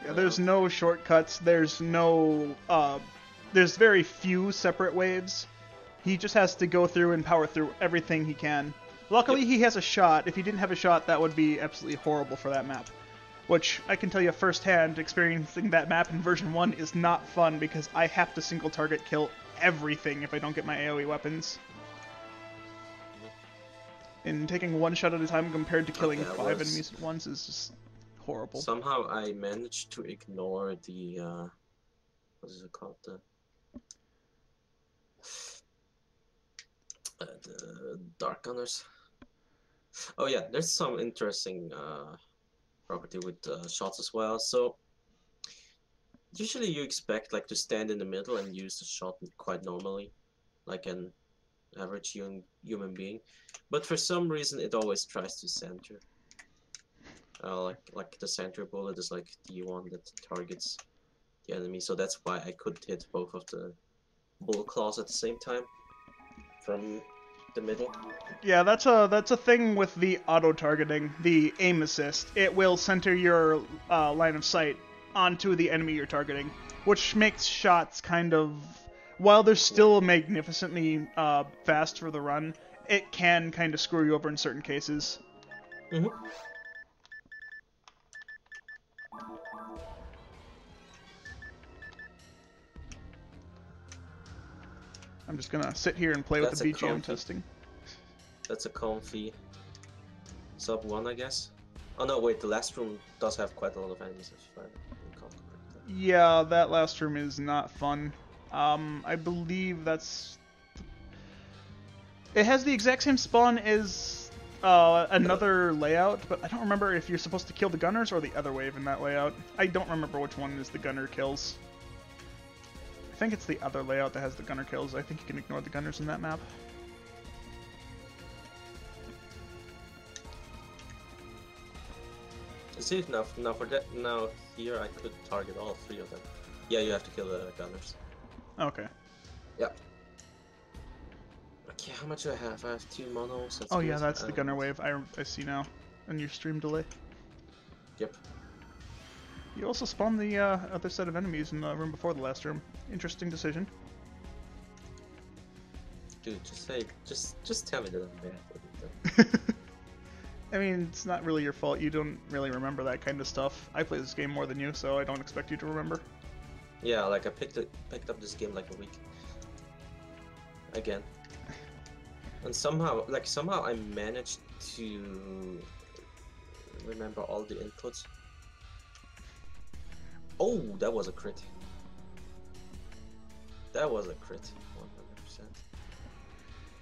Yeah, there's no shortcuts. There's no. There's very few separate waves. He just has to go through and power through everything he can. Luckily, he has a shot. If he didn't have a shot, that would be absolutely horrible for that map. Which, I can tell you firsthand, experiencing that map in version 1 is not fun because I have to single target kill everything if I don't get my AoE weapons. And taking one shot at a time compared to killing 5 enemies at once is just horrible. Somehow I managed to ignore the, what is it called? The Dark Gunners. Oh yeah, there's some interesting property with shots as well. So usually you expect like to stand in the middle and use the shot quite normally, like an average human being, but for some reason it always tries to center. Like the center bullet is like the one that targets the enemy, so that's why I could hit both of the bull claws at the same time from the middle. Yeah, that's a thing with the auto-targeting, the aim assist. It will center your line of sight onto the enemy you're targeting, which makes shots kind of... While they're still magnificently fast for the run, it can kind of screw you over in certain cases. Mm-hmm. I'm just gonna sit here and play with the BGM testing. That's a comfy sub 1, I guess. Oh no, wait, the last room does have quite a lot of enemies if I recall correctly. Yeah, that last room is not fun. I believe that's... It has the exact same spawn as another layout, but I don't remember if you're supposed to kill the gunners or the other wave in that layout. I don't remember which one is the gunner kills. I think it's the other layout that has the gunner kills. I think you can ignore the gunners in that map. See, now for that, now here I could target all 3 of them. Yeah, you have to kill the gunners. Okay. Yeah. Okay, how much do I have? I have 2 monos. That's oh good. Yeah, that's the gunner wave. I see now. On your stream delay. Yep. You also spawned the other set of enemies in the room before the last room. Interesting decision. Dude, just tell me that I'm bad at it. I mean, it's not really your fault. You don't really remember that kind of stuff. I play this game more than you, so I don't expect you to remember. Yeah, like I picked up this game like a week again, and somehow I managed to remember all the inputs. Oh, that was a crit. That was a crit, 100%.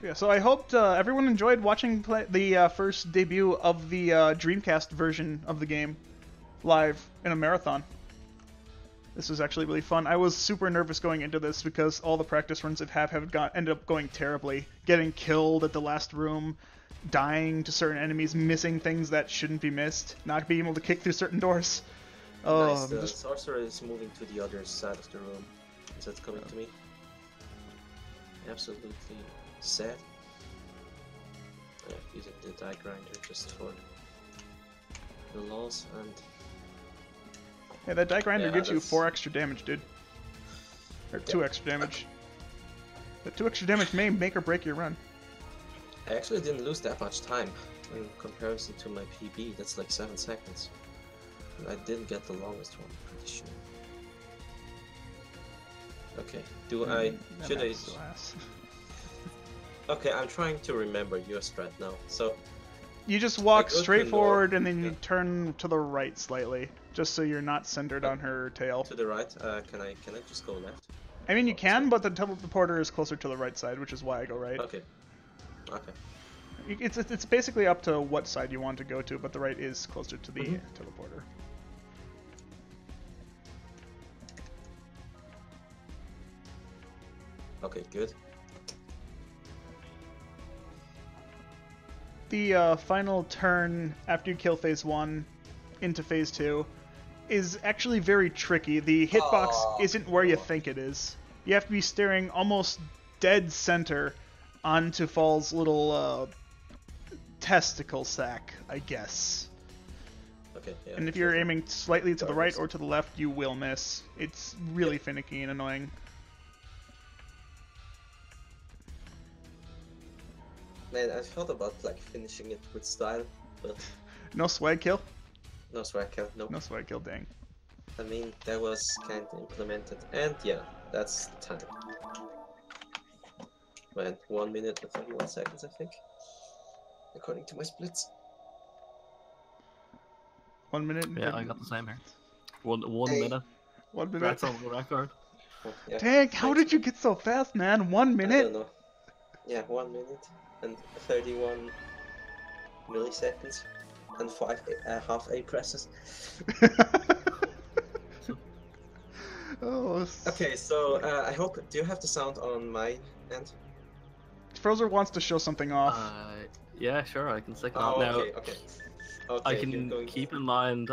Yeah, so I hoped everyone enjoyed watching the first debut of the Dreamcast version of the game live in a marathon. This was actually really fun. I was super nervous going into this because all the practice runs have ended up going terribly. Getting killed at the last room, dying to certain enemies, missing things that shouldn't be missed, not being able to kick through certain doors. Oh, nice, the sorcerer is moving to the other side of the room. Is that coming to me? Absolutely sad. Using the die grinder just for the loss and... Yeah, that die grinder gives you 4 extra damage, dude. Or 2 extra damage. That 2 extra damage may make or break your run. I actually didn't lose that much time in comparison to my PB. That's like 7 seconds. And I didn't get the longest one, I'm pretty sure. Okay, should I... Okay, I'm trying to remember your strat now. So, You just walk Like, go to straight the forward north. and then you Yeah. turn to the right slightly, just so you're not centered on her tail. To the right. Can I just go left? I mean, you Oh, this way. can, but the teleporter is closer to the right side, which is why I go right. Okay. Okay. It's basically up to what side you want to go to, but the right is closer to the teleporter. Okay, good. The final turn after you kill phase 1 into phase 2 is actually very tricky. The hitbox isn't where you think it is. You have to be staring almost dead center onto Fall's little testicle sack, I guess. Okay, yeah. And if you're aiming slightly to the right or to the left, you will miss. It's really finicky and annoying. Man, I thought about like finishing it with style, but No swag kill? no swag kill, nope. No swag kill, dang. I mean, that was kind of implemented, and yeah, that's the time. Man, 1 minute and 31 seconds, I think, according to my splits. 1 minute and Yeah, 30. I got the same here. One Hey. minute. 1 minute. That's on the record. Oh, yeah, Dang, how thanks, did you get so fast, man? 1 I minute? don't know. Yeah, 1 minute and 31 milliseconds and half A presses. Oh, Okay, so I hope. Do you have the sound on my end? Frozer wants to show something off. Yeah, sure, I can stick it Oh, on now. okay, okay. Okay, I you're can going... keep in mind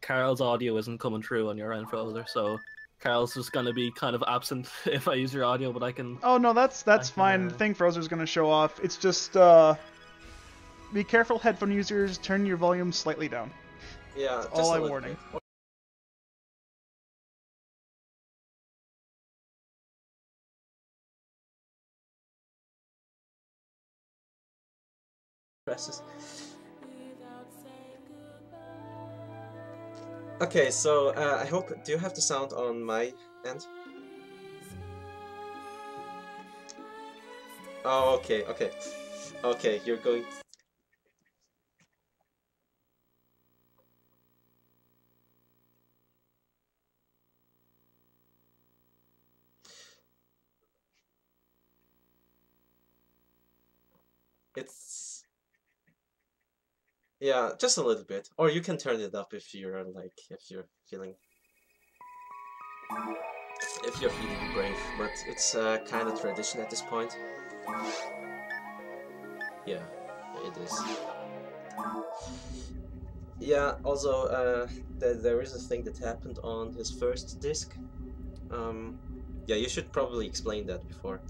Ckarl's audio isn't coming through on your end, Frozer, so Ckarl's just gonna be kind of absent if I use your audio, but I can. Oh no, that's fine. The thing Frozer's gonna show off. It's just be careful, headphone users. Turn your volume slightly down. Yeah, That's just all a I'm little warning. bit. Presses. Okay, so I hope. Do you have the sound on my end? Oh, okay, okay. Okay, you're going... It's... Yeah, just a little bit. Or you can turn it up if you're like, if you're feeling brave, but it's kind of tradition at this point. Yeah, it is. Yeah, also, there is a thing that happened on his first disc. Yeah, you should probably explain that before.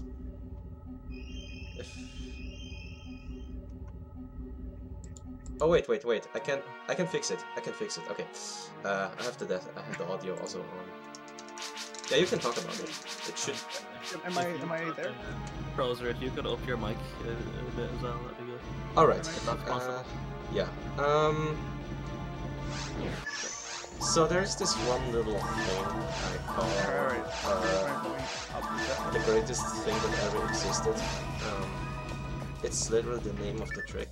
Oh wait, I can fix it. Okay. I have the audio also on. Yeah, you can talk about it. It should... Am I there? Browser, if you could up your mic a bit as well, that'd be good. Alright. If that's possible. Yeah. So there's this one little thing I call the greatest thing that ever existed. It's literally the name of the trick.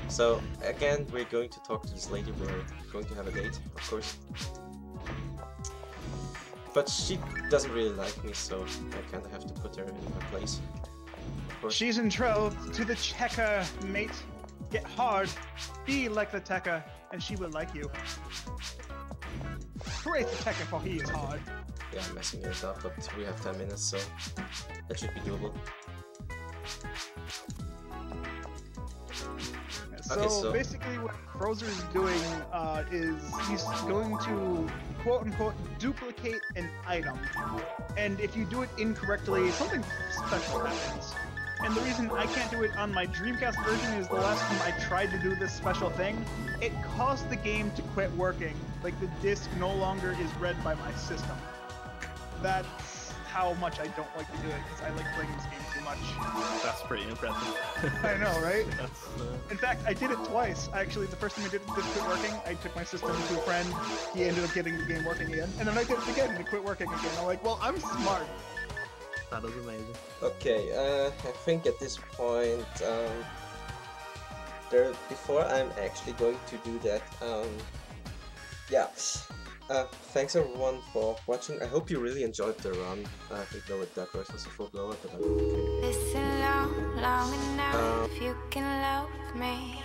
So again, we're going to talk to this lady. We're going to have a date, of course. But she doesn't really like me, so I kind of have to put her in her place. She's betrothed to the Checker, mate. Get hard, be like the Tekka, and she will like you. Praise the Tekka, for he is hard. Yeah, I'm messing it up, but we have 10 minutes, so that should be doable. So basically what Frozer is doing is he's going to quote-unquote duplicate an item. And if you do it incorrectly, something special happens. And the reason I can't do it on my Dreamcast version is the last time I tried to do this special thing, it caused the game to quit working. Like, the disc no longer is read by my system. That's how much I don't like to do it, because I like playing this game too much. That's pretty impressive. I know, right? That's, In fact, I did it twice. Actually, the first time I did it, it quit working. I took my system to a friend. He ended up getting the game working again. And then I did it again, and it quit working again. I'm like, well, I'm smart. That is amazing. Okay, I think at this point, before I'm actually going to do that, yeah. Thanks everyone for watching. I hope you really enjoyed the run. I think no, that was a full blower, but I don't care. Listen long enough, you can love me.